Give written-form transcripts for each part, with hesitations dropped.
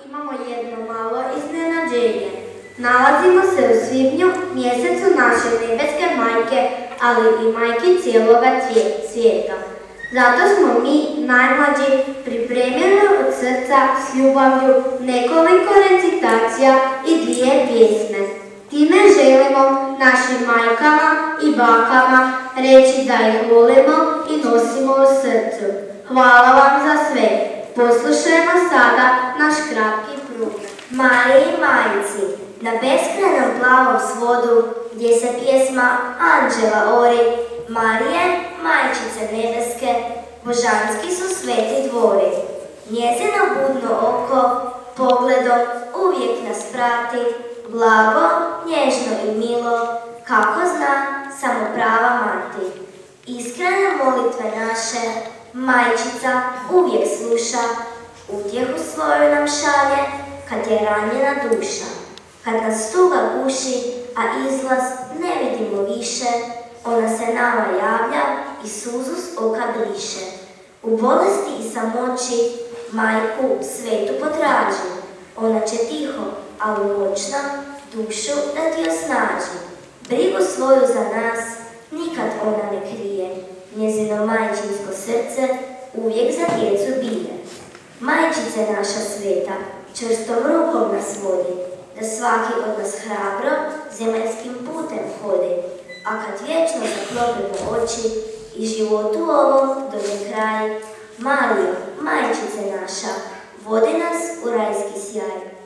imamo jedno malo iznenađenje. Nalazimo se u svibnju, mjesecu naše nebeske majke, ali i majke cijeloga svijeta. Zato smo mi, najmlađi, pripremili od srca s ljubavlju nekoliko recitacija i 2 pjesme. Time želimo našim majkama i bakama reći da ih volimo i nosimo u srcu. Hvala vam za sve. Poslušajmo sada naš kratki program. Mariji majci, na beskrajnom plavom svodu, gdje se pjesma anđela ori, Marije, majčice nebeske, božanski su sveti dvori. Njezino budno oko pogledom uvijek nas prati, blago, nježno i milo, kako zna samo prava mati. Iskrene molitve naše, majčica uvijek sluša, utjehu svoju nam šalje, kad je ranjena duša. Kad nas tuga guši, a izlaz ne vidimo više, ona se nama javlja i suzu s oka briše. U bolesti i samoći majku svetu potraži, ona će tiho, ali moćna, dušu da ti osnaži. Brigu svoju za nas nikad ona ne krije, njezino majčinsko srce uvijek za djecu bije. Majčice naša sveta, čvrstom rukom nas vodi, da svaki od nas hrabro zemaljskim putem hodi, a kad vječno zaklopimo oči i životu ovom dođe kraj, Marijo, majčice naša, vodi nas u rajski sjaj.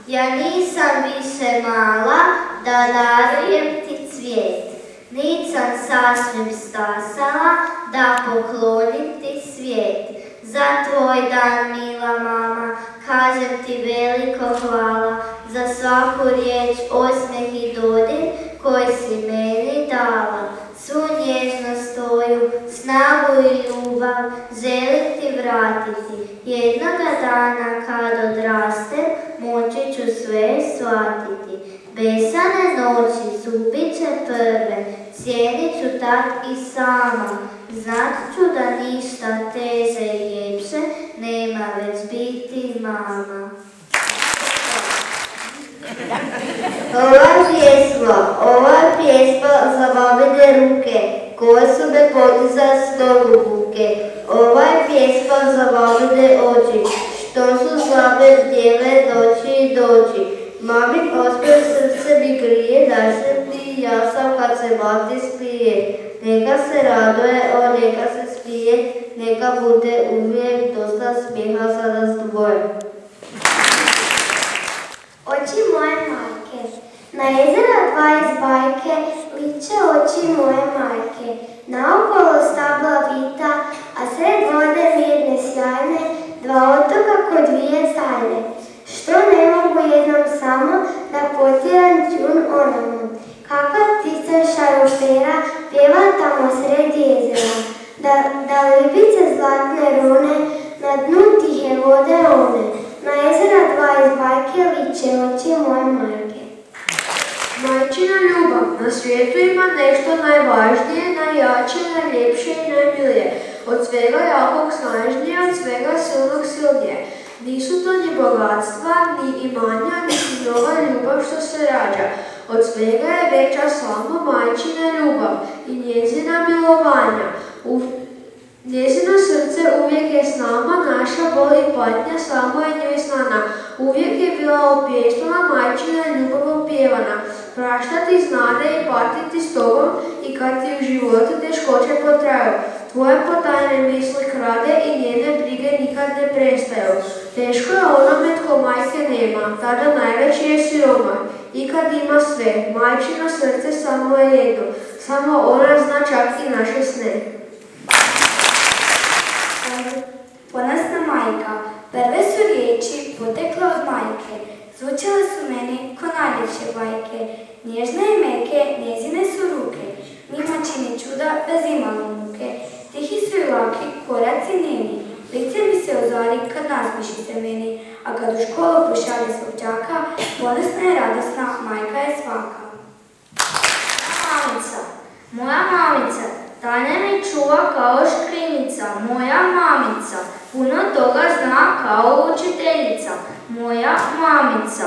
Ja nisam više mala da darujem ti cvijet, nit sam sasvim stasala da poklonim ti svijet. Za tvoj dan, mila mama, kažem ti veliko hvala, za svaku riječ, osmeh i dodir koji si meni dala. Svu nježnost tvoju, snagu i ljubav želim ti vratiti. Jednoga dana kad odrastem, moći ću sve shvatiti. Besane noći su bit će prve, cijenit ću tak i sama. Znat ću da ništa teže i ljepše nema već biti mama. Ova pjesma zavavide ruke, koje su me podizale s nogu buke. Ova je pjesma zavavide oči, što su slabe bdjele noći i doći. Mamin osmijeh srce mi grije, našetni ja sam kad se mati smije. Neka se raduje, neka se smije, neka bude uvijek dosta smijeha za nas dvoje. Oči moje majke, na jezera dva iz bajke, liče oči moje majke. Naokolo stabla vita, a sred vode mirne sjajne, dva otoka ko dvije zajne. Što ne mogu jednom samo, da potjeram čun onomu. Kakva ptica šarupera pjeva tamo sred jezera, da libice zlatne rune, na dnu tihe vode one. Na jezera dva iz bajke liče oči moje majke. Majčina ljubav, na svijetu ima nešto najvažnije, najjače, najljepše i najmilije. Od svega jakog snažnije, od svega silnog silnije. Nisu to ni bogatstva, ni imanja, ni nova ljubav što se rađa. Od svega je veća samo majčina ljubav i njezina milovanja. Njezino srce uvijek je s nama, naša bol i patnja samo je njoj znana. Uvijek je bila u pjesmama majčina ljubav opjevana. Praštati znade i patiti s tobom i kad ti u životu teškoće potraju. Tvoje potajne misli krade i njene brige nikad ne prestaju. Teško je onome tko majke nema, tada najveći je siromah. I kad ima sve, majčino srce samo je jedno, samo ona zna čak i naše sne. Ponosna majka, prve su riječi potekle od majke, zvučale su meni ko najljepše bajke, nježne i meke, njezine su ruke, njima čini čuda bez imalo muke, tihi su i laki, koraci njeni, lice mi se ozari kad nasmiši se meni, a kad u školu pošalje svog đaka, ponosna i radosna majka je svaka. Mamica, moja mamica, Tanja mi čuva kao škrinjica, moja mamica, puno toga zna kao učiteljica, moja mamica,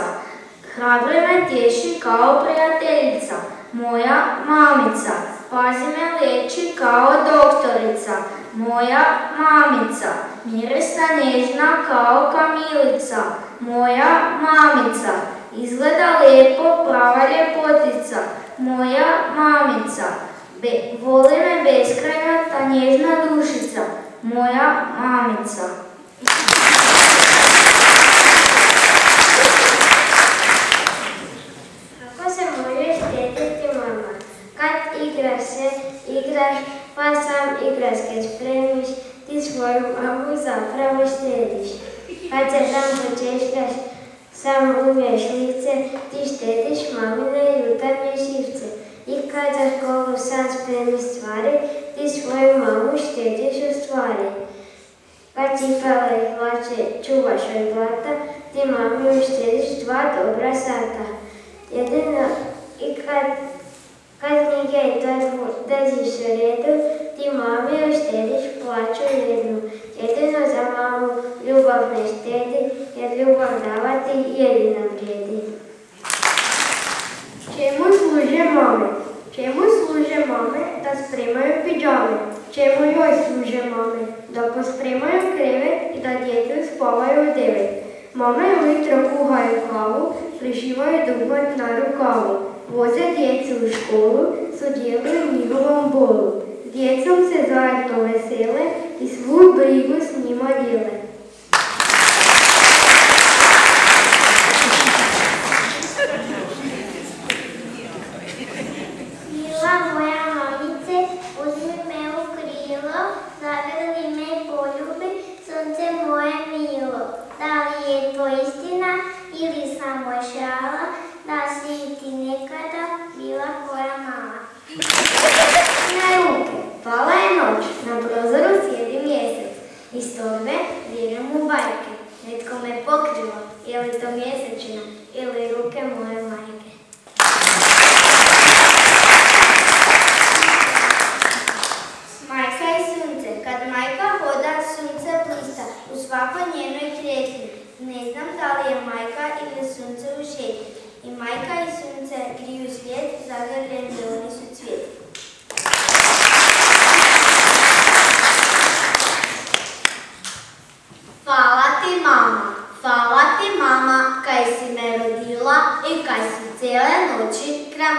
hrabro me tješi kao prijateljica, moja mamica, pazi me liječi kao doktorica, moja mamica, mirisna nježna kao kamilica, moja mamica, izgleda lijepo prava ljepotica, moja mamica, voli me beskrajna ta nježna dušica, moja mamica. Kako se možeš sjetiti mama? Kad igraš, pa sam igračke spremiš, ti svoju mamu zapravo štediš. Kad se tam počeškaš, sam umiješ lice, ti štediš mamine jutarnje živce. I kad za školu sad spremi stvari, ti svoju mamu štediš u stvari. Kad cipele i hlače čuvaš od blata, ti mami štediš 2 dobra sata. Jedino i kad knjige i držiš u redu, ti mami štediš plaću jednu. Jedino za mamu ljubav ne štedi, jer ljubav davati jedina vrijedi. Čemu služe mame? Čemu služe mame da spremaju pidžame? Čemu joj služe mame? Da pospremaju krevet i da djecu spavaju u 9. Mame ujutro kuhaju kavu, prišivaju dugot na rukavu. Voze djecu u školu, sudjeluju njihovom bolu. S djecom se zajedno vesele i svu brigu s njima dijele. Pala je noć, na prozoru sjedi mjesec. Iz torbe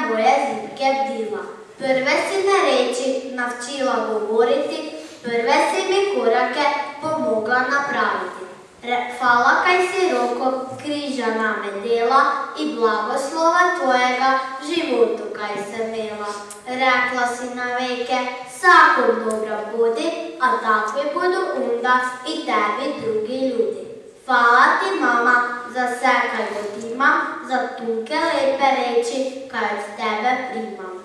moje zimke bdila. Prve si me reči navčila govoriti, prve si mi korake pomogla napraviti. Hvala kaj si roko križa name dela i blagoslova tvojega životu kaj se mela. Rekla si na veke, svakom dobra budi, a takvi budu onda i tebi drugi ljudi. Hvala ti mama za sve kaj god imam, za tunke lepe reči kaj od tebe primam.